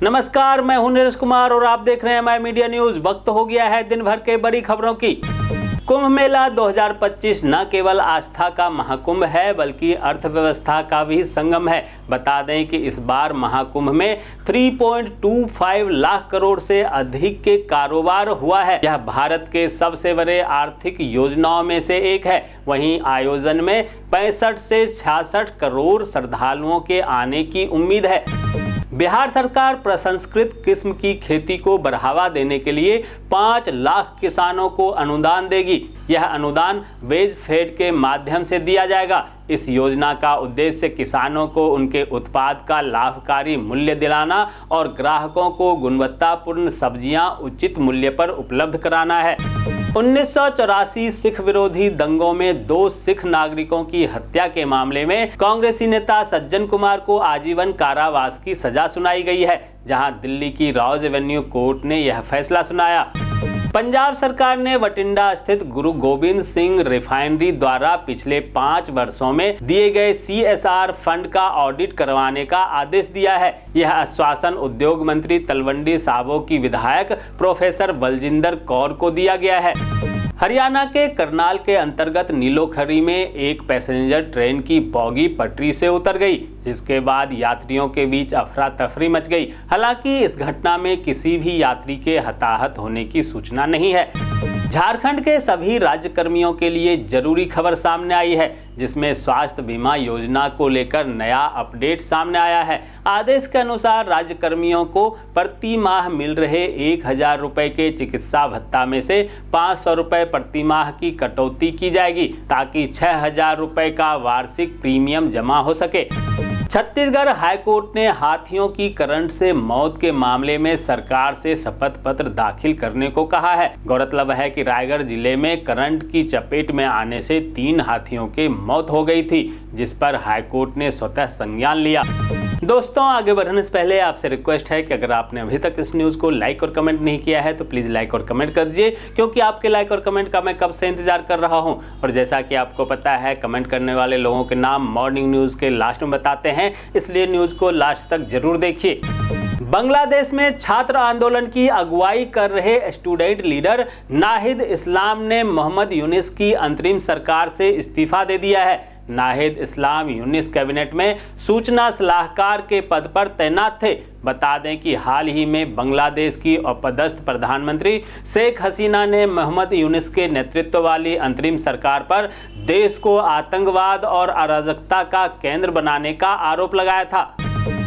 नमस्कार, मैं हूं नीरज कुमार और आप देख रहे हैं माय मीडिया न्यूज। वक्त हो गया है दिन भर के बड़ी खबरों की। कुंभ मेला 2025 न केवल आस्था का महाकुंभ है बल्कि अर्थव्यवस्था का भी संगम है। बता दें कि इस बार महाकुंभ में 3.25 लाख करोड़ से अधिक के कारोबार हुआ है। यह भारत के सबसे बड़े आर्थिक योजनाओं में से एक है। वहीं आयोजन में 65 से 66 करोड़ श्रद्धालुओं के आने की उम्मीद है। बिहार सरकार प्रसंस्कृत किस्म की खेती को बढ़ावा देने के लिए 5 लाख किसानों को अनुदान देगी। यह अनुदान वेज फेड के माध्यम से दिया जाएगा। इस योजना का उद्देश्य किसानों को उनके उत्पाद का लाभकारी मूल्य दिलाना और ग्राहकों को गुणवत्तापूर्ण सब्जियां उचित मूल्य पर उपलब्ध कराना है। 1984 सिख विरोधी दंगों में 2 सिख नागरिकों की हत्या के मामले में कांग्रेसी नेता सज्जन कुमार को आजीवन कारावास की सजा सुनाई गई है, जहां दिल्ली की रॉज एवेन्यू कोर्ट ने यह फैसला सुनाया। पंजाब सरकार ने बठिंडा स्थित गुरु गोबिंद सिंह रिफाइनरी द्वारा पिछले 5 वर्षों में दिए गए CSR फंड का ऑडिट करवाने का आदेश दिया है। यह आश्वासन उद्योग मंत्री तलवंडी साबो की विधायक प्रोफेसर बलजिंदर कौर को दिया गया है। हरियाणा के करनाल के अंतर्गत नीलोखरी में एक पैसेंजर ट्रेन की बॉगी पटरी से उतर गई, जिसके बाद यात्रियों के बीच अफरा तफरी मच गई। हालांकि इस घटना में किसी भी यात्री के हताहत होने की सूचना नहीं है। झारखंड के सभी राज्यकर्मियों के लिए जरूरी खबर सामने आई है, जिसमें स्वास्थ्य बीमा योजना को लेकर नया अपडेट सामने आया है। आदेश के अनुसार राज्यकर्मियों को प्रति माह मिल रहे 1000 रुपए के चिकित्सा भत्ता में से 500 रुपए प्रति माह की कटौती की जाएगी, ताकि 6000 रुपए का वार्षिक प्रीमियम जमा हो सके। छत्तीसगढ़ हाईकोर्ट ने हाथियों की करंट से मौत के मामले में सरकार से शपथ पत्र दाखिल करने को कहा है। गौरतलब है कि रायगढ़ जिले में करंट की चपेट में आने से 3 हाथियों की मौत हो गई थी, जिस पर हाईकोर्ट ने स्वतः संज्ञान लिया। दोस्तों, आगे बढ़ने से पहले आपसे रिक्वेस्ट है कि अगर आपने अभी तक इस न्यूज़ को लाइक और कमेंट नहीं किया है तो प्लीज़ लाइक और कमेंट कर दीजिए, क्योंकि आपके लाइक और कमेंट का मैं कब से इंतजार कर रहा हूं। और जैसा कि आपको पता है, कमेंट करने वाले लोगों के नाम मॉर्निंग न्यूज़ के लास्ट में बताते हैं, इसलिए न्यूज़ को लास्ट तक जरूर देखिए। बांग्लादेश में छात्र आंदोलन की अगुवाई कर रहे स्टूडेंट लीडर नाहिद इस्लाम ने मोहम्मद यूनिस की अंतरिम सरकार से इस्तीफा दे दिया है। नाहिद इस्लाम यूनिस कैबिनेट में सूचना सलाहकार के पद पर तैनात थे। बता दें कि हाल ही में बांग्लादेश की अपदस्थ प्रधानमंत्री शेख हसीना ने मोहम्मद यूनिस के नेतृत्व वाली अंतरिम सरकार पर देश को आतंकवाद और अराजकता का केंद्र बनाने का आरोप लगाया था।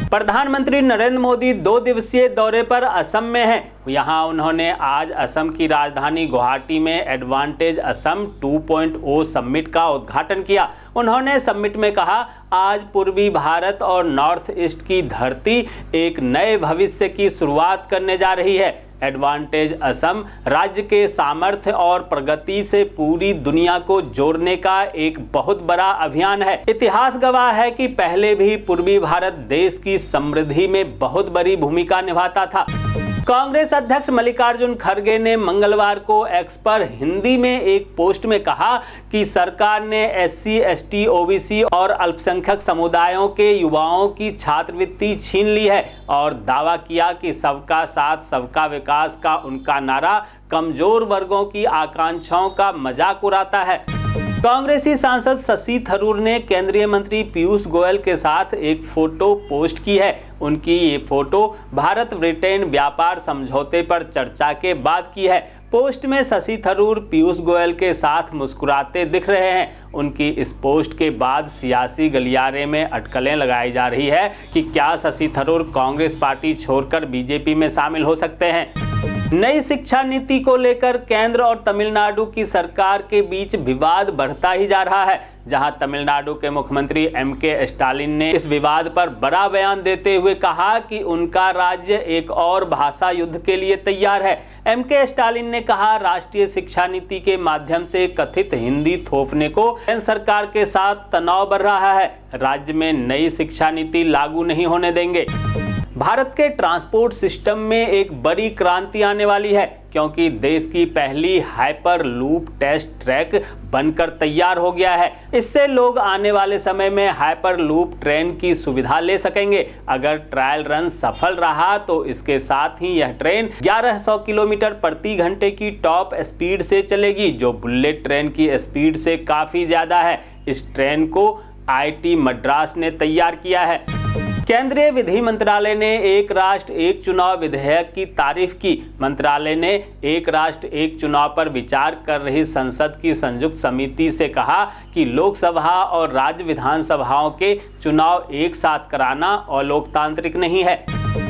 प्रधानमंत्री नरेंद्र मोदी 2 दिवसीय दौरे पर असम में हैं। यहां उन्होंने आज असम की राजधानी गुवाहाटी में एडवांटेज असम 2.0 समिट का उद्घाटन किया। उन्होंने समिट में कहा, आज पूर्वी भारत और नॉर्थ ईस्ट की धरती एक नए भविष्य की शुरुआत करने जा रही है। एडवांटेज असम राज्य के सामर्थ्य और प्रगति से पूरी दुनिया को जोड़ने का एक बहुत बड़ा अभियान है। इतिहास गवाह है कि पहले भी पूर्वी भारत देश की समृद्धि में बहुत बड़ी भूमिका निभाता था। कांग्रेस अध्यक्ष मल्लिकार्जुन खड़गे ने मंगलवार को एक्स पर हिंदी में एक पोस्ट में कहा कि सरकार ने SC, ST, OBC और अल्पसंख्यक समुदायों के युवाओं की छात्रवृत्ति छीन ली है और दावा किया कि सबका साथ सबका विकास का उनका नारा कमजोर वर्गों की आकांक्षाओं का मजाक उड़ाता है। कांग्रेसी सांसद शशि थरूर ने केंद्रीय मंत्री पीयूष गोयल के साथ एक फोटो पोस्ट की है। उनकी ये फोटो भारत ब्रिटेन व्यापार समझौते पर चर्चा के बाद की है। पोस्ट में शशि थरूर पीयूष गोयल के साथ मुस्कुराते दिख रहे हैं। उनकी इस पोस्ट के बाद सियासी गलियारे में अटकलें लगाई जा रही है कि क्या शशि थरूर कांग्रेस पार्टी छोड़कर बीजेपी में शामिल हो सकते हैं। नई शिक्षा नीति को लेकर केंद्र और तमिलनाडु की सरकार के बीच विवाद बढ़ता ही जा रहा है, जहां तमिलनाडु के मुख्यमंत्री MK स्टालिन ने इस विवाद पर बड़ा बयान देते हुए कहा कि उनका राज्य एक और भाषा युद्ध के लिए तैयार है। MK स्टालिन ने कहा, राष्ट्रीय शिक्षा नीति के माध्यम से कथित हिंदी थोपने को केंद्र सरकार के साथ तनाव बढ़ रहा है। राज्य में नई शिक्षा नीति लागू नहीं होने देंगे। भारत के ट्रांसपोर्ट सिस्टम में एक बड़ी क्रांति आने वाली है, क्योंकि देश की पहली हाइपर लूप टेस्ट ट्रैक बनकर तैयार हो गया है। इससे लोग आने वाले समय में हाइपर लूप ट्रेन की सुविधा ले सकेंगे। अगर ट्रायल रन सफल रहा तो इसके साथ ही यह ट्रेन 1100 किलोमीटर प्रति घंटे की टॉप स्पीड से चलेगी, जो बुलेट ट्रेन की स्पीड से काफी ज्यादा है। इस ट्रेन को IIT मद्रास ने तैयार किया है। केंद्रीय विधि मंत्रालय ने एक राष्ट्र एक चुनाव विधेयक की तारीफ की। मंत्रालय ने एक राष्ट्र एक चुनाव पर विचार कर रही संसद की संयुक्त समिति से कहा कि लोकसभा और राज्य विधानसभाओं के चुनाव एक साथ कराना अलोकतांत्रिक नहीं है।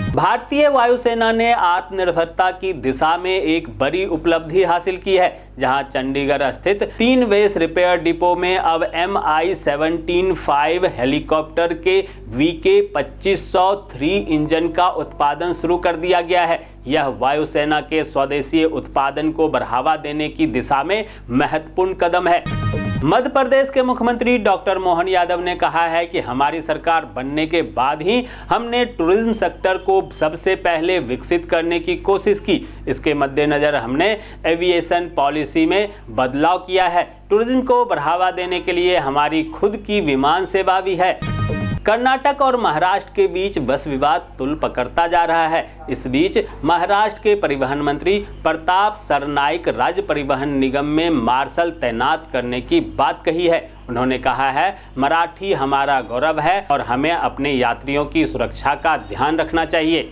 भारतीय वायुसेना ने आत्मनिर्भरता की दिशा में एक बड़ी उपलब्धि हासिल की है, जहां चंडीगढ़ स्थित 3 बेस रिपेयर डिपो में अब MI-17-5 हेलीकॉप्टर के VK-2503 इंजन का उत्पादन शुरू कर दिया गया है। यह वायुसेना के स्वदेशी उत्पादन को बढ़ावा देने की दिशा में महत्वपूर्ण कदम है। मध्य प्रदेश के मुख्यमंत्री डॉक्टर मोहन यादव ने कहा है कि हमारी सरकार बनने के बाद ही हमने टूरिज्म सेक्टर को सबसे पहले विकसित करने की कोशिश की। इसके मद्देनजर हमने एविएशन पॉलिसी में बदलाव किया है। टूरिज्म को बढ़ावा देने के लिए हमारी खुद की विमान सेवा भी है। कर्नाटक और महाराष्ट्र के बीच बस विवाद तुल पकड़ता जा रहा है। इस बीच महाराष्ट्र के परिवहन मंत्री प्रताप सरनाइक राज्य परिवहन निगम में मार्शल तैनात करने की बात कही है। उन्होंने कहा है, मराठी हमारा गौरव है और हमें अपने यात्रियों की सुरक्षा का ध्यान रखना चाहिए।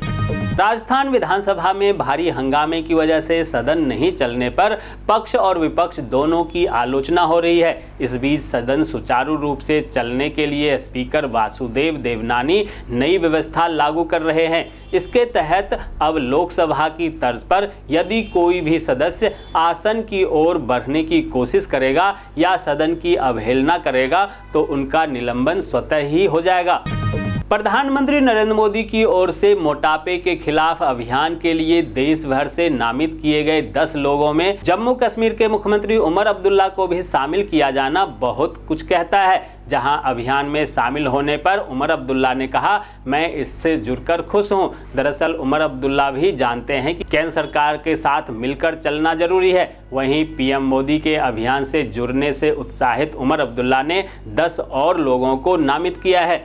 राजस्थान विधानसभा में भारी हंगामे की वजह से सदन नहीं चलने पर पक्ष और विपक्ष दोनों की आलोचना हो रही है। इस बीच सदन सुचारू रूप से चलने के लिए स्पीकर वासुदेव देवनानी नई व्यवस्था लागू कर रहे हैं। इसके तहत अब लोकसभा की तर्ज पर यदि कोई भी सदस्य आसन की ओर बढ़ने की कोशिश करेगा या सदन की अवहेलना करेगा तो उनका निलंबन स्वतः ही हो जाएगा। प्रधानमंत्री नरेंद्र मोदी की ओर से मोटापे के खिलाफ अभियान के लिए देश भर से नामित किए गए 10 लोगों में जम्मू कश्मीर के मुख्यमंत्री उमर अब्दुल्ला को भी शामिल किया जाना बहुत कुछ कहता है। जहां अभियान में शामिल होने पर उमर अब्दुल्ला ने कहा, मैं इससे जुड़कर खुश हूं। दरअसल उमर अब्दुल्ला भी जानते हैं कि केंद्र सरकार के साथ मिलकर चलना जरूरी है। वहीं पीएम मोदी के अभियान से जुड़ने से उत्साहित उमर अब्दुल्ला ने 10 और लोगों को नामित किया है।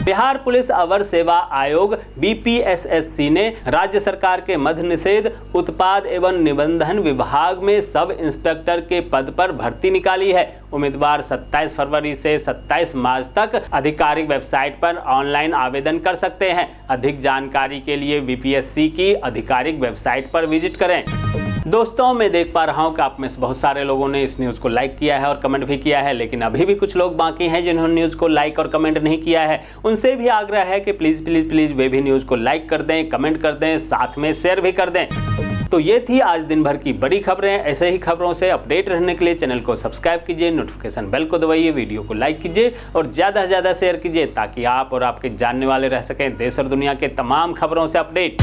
बिहार पुलिस अवर सेवा आयोग BPSSC ने राज्य सरकार के मद्य निषेध, उत्पाद एवं निबंधन विभाग में सब इंस्पेक्टर के पद पर भर्ती निकाली है। उम्मीदवार 27 फरवरी से 27 मार्च तक आधिकारिक वेबसाइट पर ऑनलाइन आवेदन कर सकते हैं। अधिक जानकारी के लिए BPSC की आधिकारिक वेबसाइट पर विजिट करें। दोस्तों, मैं देख पा रहा हूं कि आप में से बहुत सारे लोगों ने इस न्यूज़ को लाइक किया है और कमेंट भी किया है, लेकिन अभी भी कुछ लोग बाकी हैं जिन्होंने न्यूज़ को लाइक और कमेंट नहीं किया है। उनसे भी आग्रह है कि प्लीज़ प्लीज़ प्लीज़ वे भी न्यूज़ को लाइक कर दें, कमेंट कर दें, साथ में शेयर भी कर दें। तो ये थी आज दिन भर की बड़ी खबरें। ऐसे ही खबरों से अपडेट रहने के लिए चैनल को सब्सक्राइब कीजिए, नोटिफिकेशन बेल को दबाइए, वीडियो को लाइक कीजिए और ज़्यादा से ज़्यादा शेयर कीजिए, ताकि आप और आपके जानने वाले रह सकें देश और दुनिया के तमाम खबरों से अपडेट।